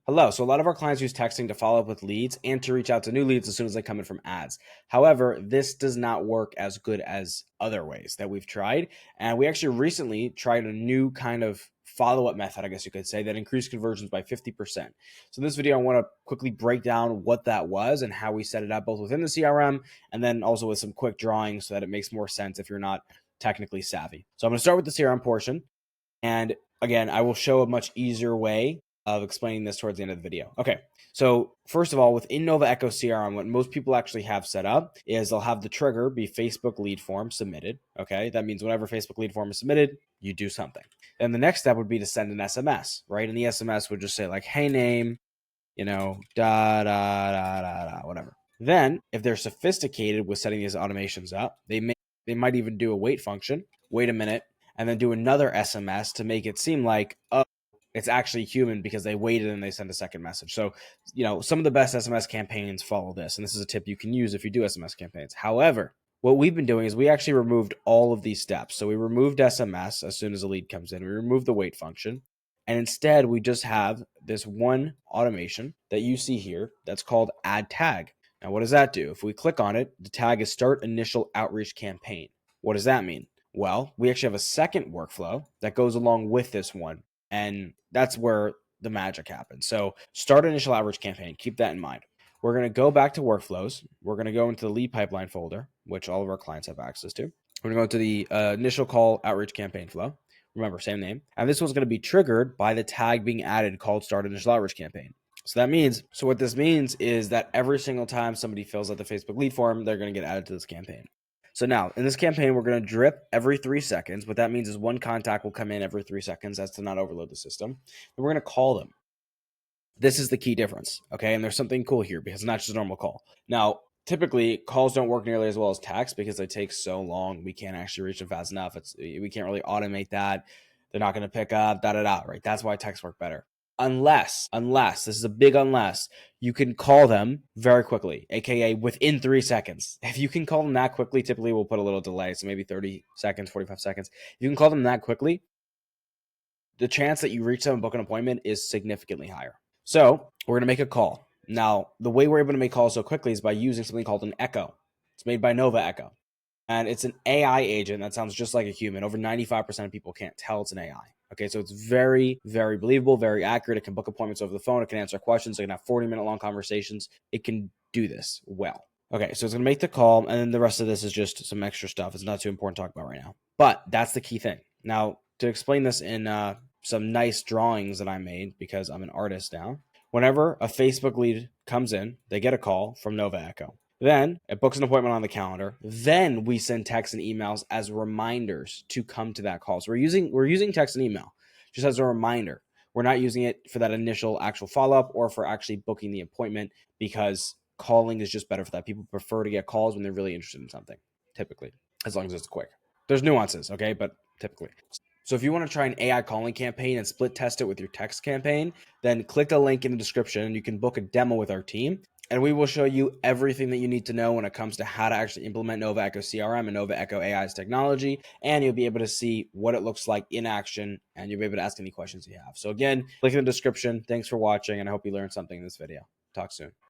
Hello. So a lot of our clients use texting to follow up with leads and to reach out to new leads as soon as they come in from ads. However, this does not work as good as other ways that we've tried. And we actually recently tried a new kind of follow-up method, I guess you could say, that increased conversions by 50%. So in this video, I want to quickly break down what that was and how we set it up both within the CRM and then also with some quick drawings so that it makes more sense if you're not technically savvy. So I'm going to start with the CRM portion. And again, I will show a much easier way of explaining this towards the end of the video. Okay, so first of all, within Nova Echo CRM, what most people actually have set up is they'll have the trigger be Facebook lead form submitted. Okay, that means whenever Facebook lead form is submitted, you do something. Then the next step would be to send an SMS, right? And the SMS would just say like, hey, name, da, da, da, da, da, whatever. Then if they're sophisticated with setting these automations up, they might even do a wait function, wait a minute, and then do another SMS to make it seem like, oh, it's actually human because they waited and they sent a second message. So, some of the best SMS campaigns follow this. And this is a tip you can use if you do SMS campaigns. However, what we've been doing is we actually removed all of these steps. So we removed SMS as soon as a lead comes in. We removed the wait function. And instead, we just have this one automation that you see here that's called add tag. Now, what does that do? If we click on it, the tag is start initial outreach campaign. What does that mean? Well, we actually have a second workflow that goes along with this one. And that's where the magic happens. So start initial outreach campaign. Keep that in mind. We're going to go back to workflows. We're going to go into the lead pipeline folder, which all of our clients have access to. We're going to go to the initial call outreach campaign flow. Remember, same name. And this one's going to be triggered by the tag being added called start initial outreach campaign. So what this means is that every single time somebody fills out the Facebook lead form, they're going to get added to this campaign. So now in this campaign, we're going to drip every 3 seconds. What that means is one contact will come in every 3 seconds. That's to not overload the system. And we're going to call them. This is the key difference. Okay. And there's something cool here because it's not just a normal call. Now, typically calls don't work nearly as well as text because they take so long. We can't actually reach them fast enough. We can't really automate that. They're not going to pick up, right? That's why texts work better. Unless, this is a big unless, you can call them very quickly, aka within 3 seconds. If you can call them that quickly, typically we'll put a little delay, so maybe 30 seconds, 45 seconds. If you can call them that quickly, the chance that you reach them and book an appointment is significantly higher. So we're going to make a call. Now, the way we're able to make calls so quickly is by using something called an echo. It's made by Nova Echo. And it's an AI agent that sounds just like a human. Over 95% of people can't tell it's an AI. Okay, so it's very, very believable, very accurate. It can book appointments over the phone. It can answer questions. It can have 40-minute long conversations. It can do this well. Okay, so it's going to make the call, and then the rest of this is just some extra stuff. It's not too important to talk about right now. But that's the key thing. Now, to explain this in some nice drawings that I made, because I'm an artist now, whenever a Facebook lead comes in, they get a call from Nova Echo. Then it books an appointment on the calendar. Then we send texts and emails as reminders to come to that call. So we're using text and email just as a reminder. We're not using it for that initial actual follow-up or for actually booking the appointment because calling is just better for that. People prefer to get calls when they're really interested in something, typically, as long as it's quick. There's nuances, okay, but typically. So if you want to try an AI calling campaign and split test it with your text campaign, then click the link in the description and you can book a demo with our team. And we will show you everything that you need to know when it comes to how to actually implement Nova Echo CRM and Nova Echo AI's technology. And you'll be able to see what it looks like in action and you'll be able to ask any questions you have. So again, link in the description. Thanks for watching and I hope you learned something in this video. Talk soon.